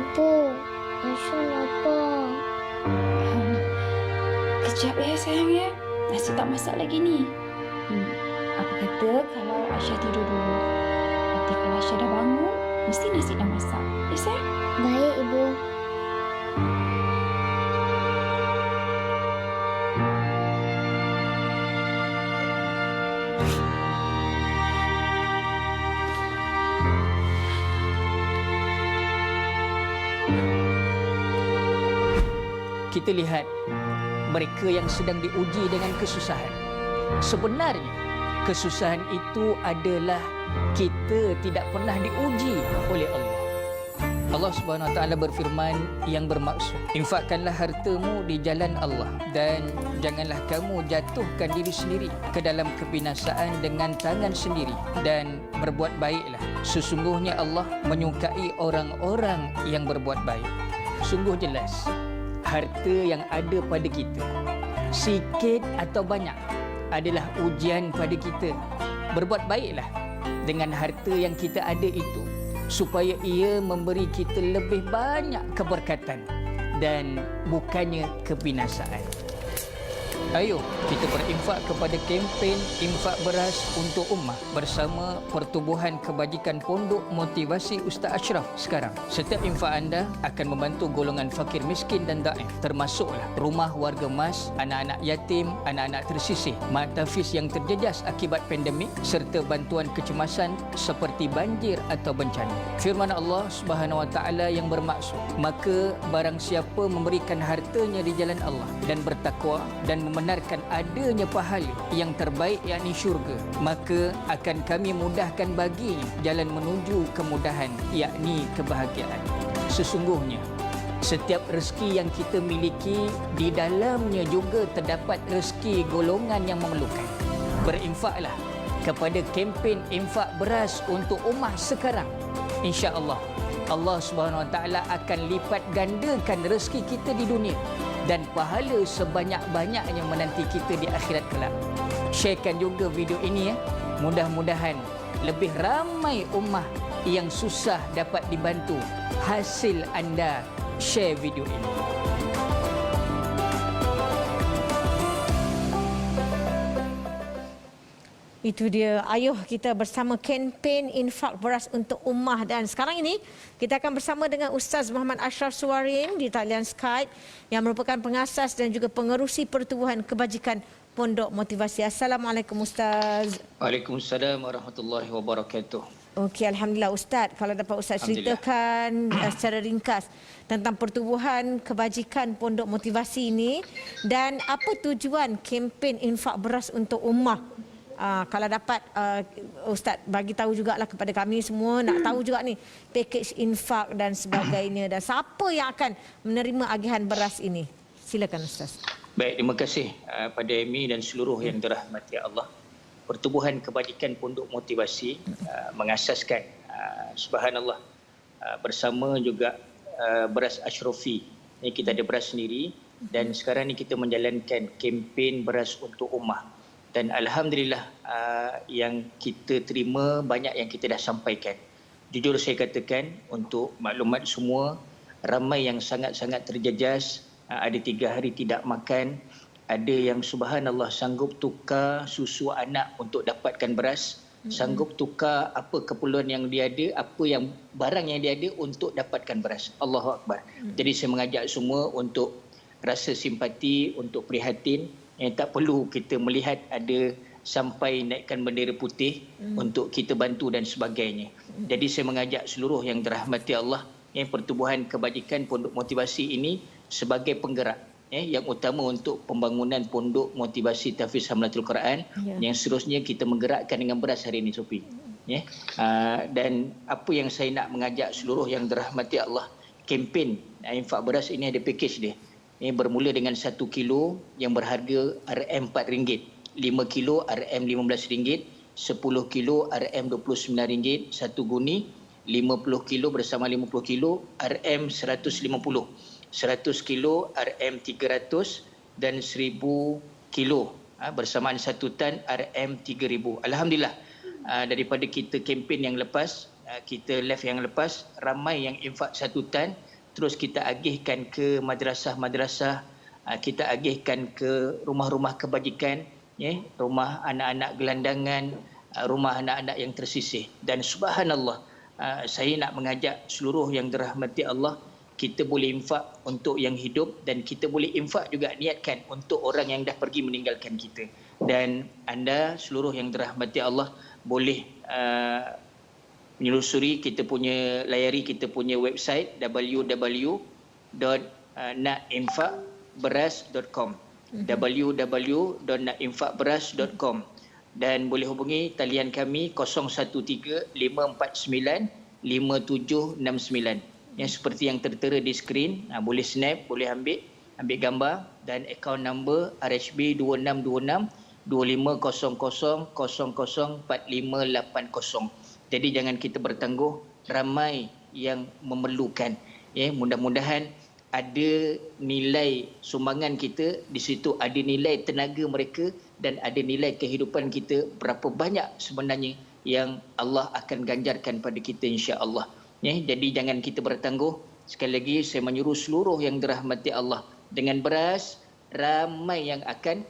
Ibu, Aisyah lapar. Kejap ya sayang ya. Nasi tak masak lagi ni. Apa kata kalau Aisyah tidur dulu. Nanti kalau Aisyah dah bangun, mesti nasi dah masak. Ya sayang? Baik, Ibu. Kita lihat mereka yang sedang diuji dengan kesusahan. Sebenarnya kesusahan itu adalah kita tidak pernah diuji oleh Allah. Allah Subhanahu Wa Taala berfirman yang bermaksud, infakkanlah hartamu di jalan Allah dan janganlah kamu jatuhkan diri sendiri ke dalam kebinasaan dengan tangan sendiri, dan berbuat baiklah. Sesungguhnya Allah menyukai orang-orang yang berbuat baik. Sungguh jelas, harta yang ada pada kita, sikit atau banyak, adalah ujian pada kita. Berbuat baiklah dengan harta yang kita ada itu, supaya ia memberi kita lebih banyak keberkatan dan bukannya kebinasaan. Ayo kita berinfak kepada kempen infak beras untuk ummah bersama Pertubuhan Kebajikan Pondok Motivasi Ustaz Ashraf sekarang. Setiap infak anda akan membantu golongan fakir miskin dan daif, termasuklah rumah warga mas, anak-anak yatim, anak-anak tersisih, mak tahfiz yang terjejas akibat pandemik, serta bantuan kecemasan seperti banjir atau bencana. Firman Allah Subhanahu Wa Taala yang bermaksud, maka barang siapa memberikan hartanya di jalan Allah dan bertakwa dan membenarkan adanya pahala yang terbaik yakni syurga, maka akan kami mudahkan baginya jalan menuju kemudahan yakni kebahagiaan. Sesungguhnya setiap rezeki yang kita miliki, di dalamnya juga terdapat rezeki golongan yang memerlukan. Berinfaklah kepada kempen infak beras untuk ummah sekarang. Insya-Allah Allah Subhanahu Wa Taala akan lipat gandakan rezeki kita di dunia dan pahala sebanyak-banyaknya menanti kita di akhirat kelak. Sharekan juga video ini ya. Mudah-mudahan lebih ramai ummah yang susah dapat dibantu hasil anda share video ini. Itu dia ayuh kita bersama kempen infak beras untuk ummah, dan sekarang ini kita akan bersama dengan Ustaz Muhammad Ashraf Suwarim di talian Skype yang merupakan pengasas dan juga pengerusi Pertubuhan Kebajikan Pondok Motivasi. Assalamualaikum Ustaz. Waalaikumsalam warahmatullahi wabarakatuh. Okey, alhamdulillah Ustaz, kalau dapat Ustaz ceritakan secara ringkas tentang Pertubuhan Kebajikan Pondok Motivasi ini dan apa tujuan kempen infak beras untuk ummah. Kalau dapat Ustaz bagi tahu jugalah kepada kami semua, nak tahu juga ni pakej infak dan sebagainya, dan siapa yang akan menerima agihan beras ini. Silakan Ustaz. Baik, terima kasih pada Amy dan seluruh yang dirahmati Allah. Pertubuhan Kebajikan Pondok Motivasi mengasaskan subhanallah bersama juga beras Ashrafi. Ini kita ada beras sendiri dan sekarang ni kita menjalankan kempen beras untuk ummah. Dan alhamdulillah yang kita terima banyak yang kita dah sampaikan. Jujur saya katakan untuk maklumat semua, ramai yang sangat-sangat terjejas, ada 3 hari tidak makan, ada yang subhanallah sanggup tukar susu anak untuk dapatkan beras, sanggup tukar apa keperluan yang dia ada, apa yang barang yang dia ada untuk dapatkan beras. Allahu Akbar. Jadi saya mengajak semua untuk rasa simpati, untuk prihatin. Tak perlu kita melihat ada sampai naikkan bendera putih untuk kita bantu dan sebagainya. Jadi saya mengajak seluruh yang dirahmati Allah, Pertubuhan Kebajikan Pondok Motivasi ini sebagai penggerak yang utama untuk pembangunan Pondok Motivasi Tahfiz Hamlatul Quran, yang seterusnya kita menggerakkan dengan beras hari ini Sophie. Dan apa yang saya nak mengajak seluruh yang dirahmati Allah, kempen infak beras ini ada pakej dia. Bermula dengan 1 kilo yang berharga RM4, 5 kilo RM15, 10 kilo RM29, 1 guni 50 kilo bersama 50 kilo RM150, 100 kilo RM300 dan 1000 kilo bersamaan 1 tan RM3000. Alhamdulillah, daripada kita kempen yang lepas, kita live yang lepas, ramai yang infak 1 tan terus kita agihkan ke madrasah-madrasah, kita agihkan ke rumah-rumah kebajikan, rumah anak-anak gelandangan, rumah anak-anak yang tersisih. Dan subhanallah, saya nak mengajak seluruh yang dirahmati Allah, kita boleh infak untuk yang hidup dan kita boleh infak juga niatkan untuk orang yang dah pergi meninggalkan kita. Dan anda seluruh yang dirahmati Allah boleh menelusuri kita punya, layari kita punya website www.nakinfakberas.com www.nakinfakberas.com dan boleh hubungi talian kami 0135495769 yang seperti yang tertera di skrin. Boleh snap, boleh ambil gambar, dan akaun number RHB 26262500004580. Jadi jangan kita bertangguh, ramai yang memerlukan. Mudah-mudahan ada nilai sumbangan kita di situ, ada nilai tenaga mereka dan ada nilai kehidupan kita, berapa banyak sebenarnya yang Allah akan ganjarkan pada kita insya-Allah. Jadi jangan kita bertangguh. Sekali lagi saya menyuruh seluruh yang dirahmati Allah, dengan beras ramai yang akan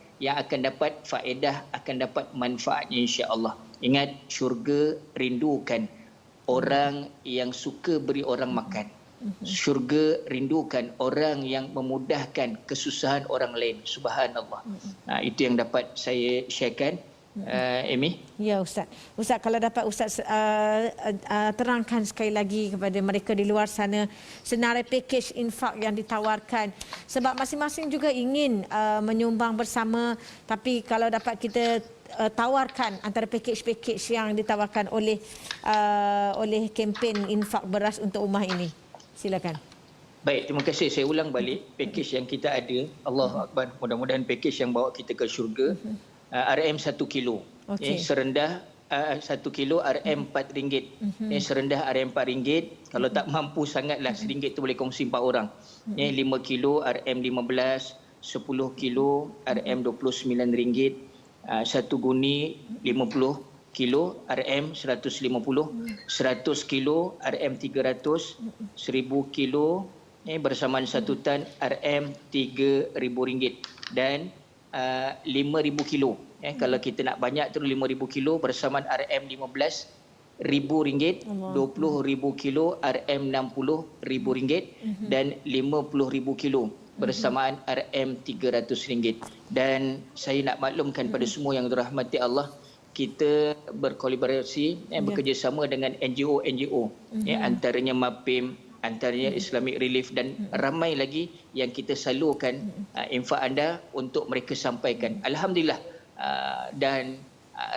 dapat faedah, akan dapat manfaatnya insya-Allah. Ingat, syurga rindukan orang yang suka beri orang makan. Syurga rindukan orang yang memudahkan kesusahan orang lain. Subhanallah. Itu yang dapat saya sharekan. Amy? Ya Ustaz. Ustaz, kalau dapat Ustaz terangkan sekali lagi kepada mereka di luar sana senarai pakej infak yang ditawarkan. Sebab masing-masing juga ingin menyumbang bersama, tapi kalau dapat kita tawarkan antara pakej-pakej yang ditawarkan oleh kempen infak beras untuk ummah ini. Silakan. Baik, terima kasih. Saya ulang balik pakej yang kita ada. Allahu Akbar. Mudah-mudahan pakej yang bawa kita ke syurga. RM 1 kilo. Serendah 1 kilo RM RM4. Serendah RM4. Kalau tak mampu sangatlah, RM1 tu boleh kongsi 4 orang. 5 kilo RM15, 10 kilo RM29, 1 guni 50 kilo RM150, 100 kilo RM300, 1000 kilo bersamaan 1 tan RM3,000 dan 5,000 kilo. Kalau kita nak banyak tu 5,000 kilo bersamaan RM15,000, 20,000 kilo RM60,000 dan 50,000 kilo bersamaan RM300. Dan saya nak maklumkan pada semua yang dirahmati Allah, kita berkolaborasi bekerjasama dengan NGO, antaranya MAPIM, antaranya Islamic Relief dan ramai lagi yang kita salurkan infak anda untuk mereka sampaikan. Alhamdulillah, dan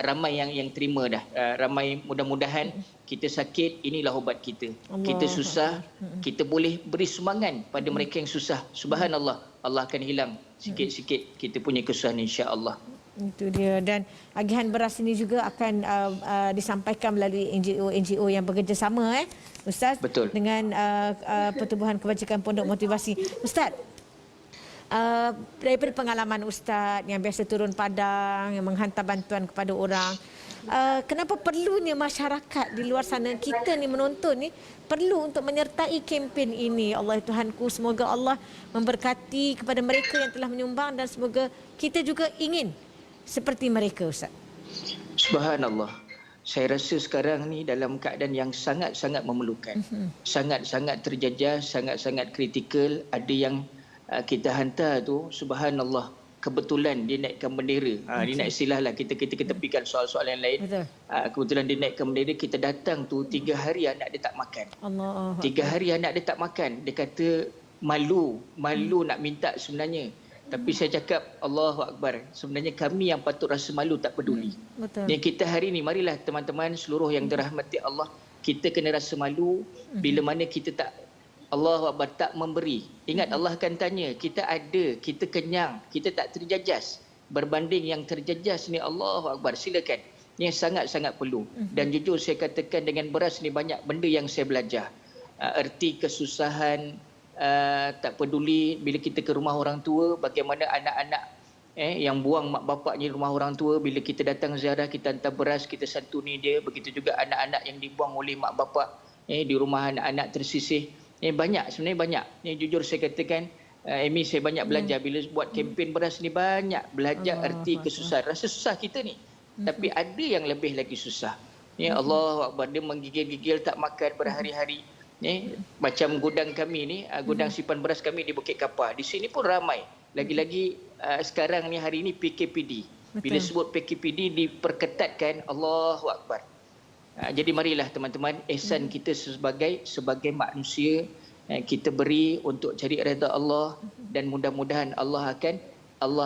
ramai yang terima dah. Ramai, mudah-mudahan kita sakit, inilah ubat kita. Kita susah, kita boleh beri sumbangan pada mereka yang susah. Subhanallah, Allah akan hilang sikit-sikit kita punya kesusahan insya-Allah. Itu dia. Dan agihan beras ini juga akan disampaikan melalui NGO yang bekerjasama Ustaz. Betul. Dengan Pertubuhan Kebajikan Pondok Motivasi. Ustaz, daripada pengalaman Ustaz yang biasa turun padang, yang menghantar bantuan kepada orang, kenapa perlunya masyarakat di luar sana, kita ni menonton ni, perlu untuk menyertai kempen ini? Allah Tuhanku, semoga Allah memberkati kepada mereka yang telah menyumbang dan semoga kita juga ingin seperti mereka, Ustaz. Subhanallah. Saya rasa sekarang ni dalam keadaan yang sangat-sangat memerlukan. Sangat-sangat terjejas, sangat-sangat kritikal. Ada yang kita hantar tu, subhanallah, kebetulan dia naikkan bendera. Dia nak istilahlah, kita ketepikan soal-soal yang lain. Kebetulan dia naikkan bendera, kita datang tu 3 hari anak dia tak makan. 3 hari anak dia tak makan. Dia kata malu nak minta sebenarnya. Tapi saya cakap, Allahu Akbar, sebenarnya kami yang patut rasa malu, tak peduli. Betul. Yang kita hari ini, marilah teman-teman seluruh yang dirahmati Allah, kita kena rasa malu bila mana kita tak, Allahu Akbar, tak memberi. Ingat, Allah akan tanya, kita ada, kita kenyang, kita tak terjajas. Berbanding yang terjajas ni, Allahu Akbar, silakan. Yang sangat-sangat perlu. Dan jujur saya katakan, dengan beras ni banyak benda yang saya belajar. Erti kesusahan, tak peduli bila kita ke rumah orang tua, bagaimana anak-anak yang buang mak bapaknya rumah orang tua, bila kita datang ziarah, kita hantar beras, kita santuni dia. Begitu juga anak-anak yang dibuang oleh mak bapak di rumah anak-anak tersisih. Banyak, sebenarnya banyak. Jujur saya katakan, Amy, saya banyak belajar bila buat kempen beras ni, banyak belajar arti kesusahan. Rasa susah kita ni, tapi ada yang lebih lagi susah. Allah Akbar, dia menggigil-gigil tak makan berhari-hari. Macam gudang kami ni, gudang simpan beras kami di Bukit Kapar. Di sini pun ramai. Lagi-lagi sekarang ni, hari ni PKPD. Bila sebut PKPD diperketatkan, Allahu Akbar. Jadi marilah teman-teman, ihsan kita sebagai manusia, kita beri untuk cari redha Allah, dan mudah-mudahan Allah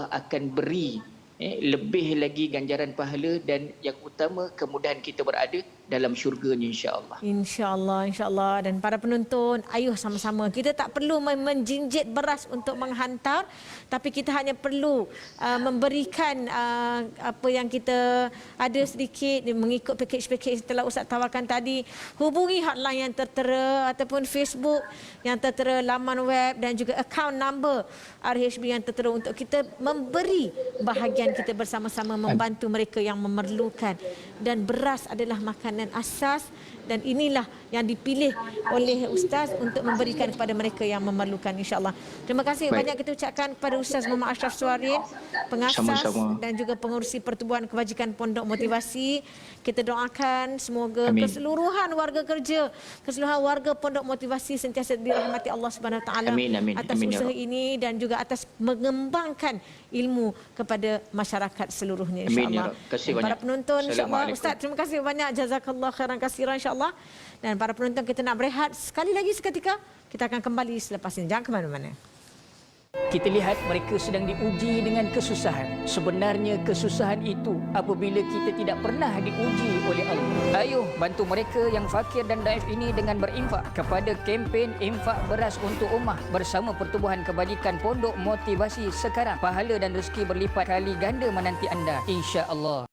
akan beri lebih lagi ganjaran pahala, dan yang utama kemudahan kita berada dalam syurganya, insya-Allah. Insya-Allah. Dan para penonton, ayuh sama-sama. Kita tak perlu menjinjit beras untuk menghantar, tapi kita hanya perlu memberikan apa yang kita ada sedikit mengikut pakej-pakej yang telah Ustaz tawarkan tadi. Hubungi hotline yang tertera ataupun Facebook yang tertera, laman web dan juga account number RHB yang tertera untuk kita memberi bahagian kita bersama-sama membantu mereka yang memerlukan. Dan beras adalah makanan asas, dan inilah yang dipilih oleh Ustaz untuk memberikan kepada mereka yang memerlukan, insya-Allah. Terima kasih banyak kita ucapkan kepada Ustaz Muhammad Ashraf Suharin, pengasas dan juga pengurusi Pertubuhan Kebajikan Pondok Motivasi. Kita doakan semoga keseluruhan warga kerja, keseluruhan warga Pondok Motivasi sentiasa dirahmati Allah Subhanahu Wa Taala atas usaha ini dan juga atas mengembangkan ilmu kepada masyarakat seluruhnya, insya-Allah. Para penonton, insya-Allah, Ustaz, terima kasih banyak, jazakallah khairan katsiran, insya-Allah. Dan para penonton, kita nak berehat sekali lagi seketika. Kita akan kembali selepas ini. Jangan ke mana-mana. Kita lihat mereka sedang diuji dengan kesusahan. Sebenarnya kesusahan itu apabila kita tidak pernah diuji oleh Allah. Ayuh bantu mereka yang fakir dan daif ini dengan berinfak kepada kempen infak beras untuk ummah bersama Pertubuhan Kebajikan Pondok Motivasi sekarang. Pahala dan rezeki berlipat kali ganda menanti anda, insya-Allah.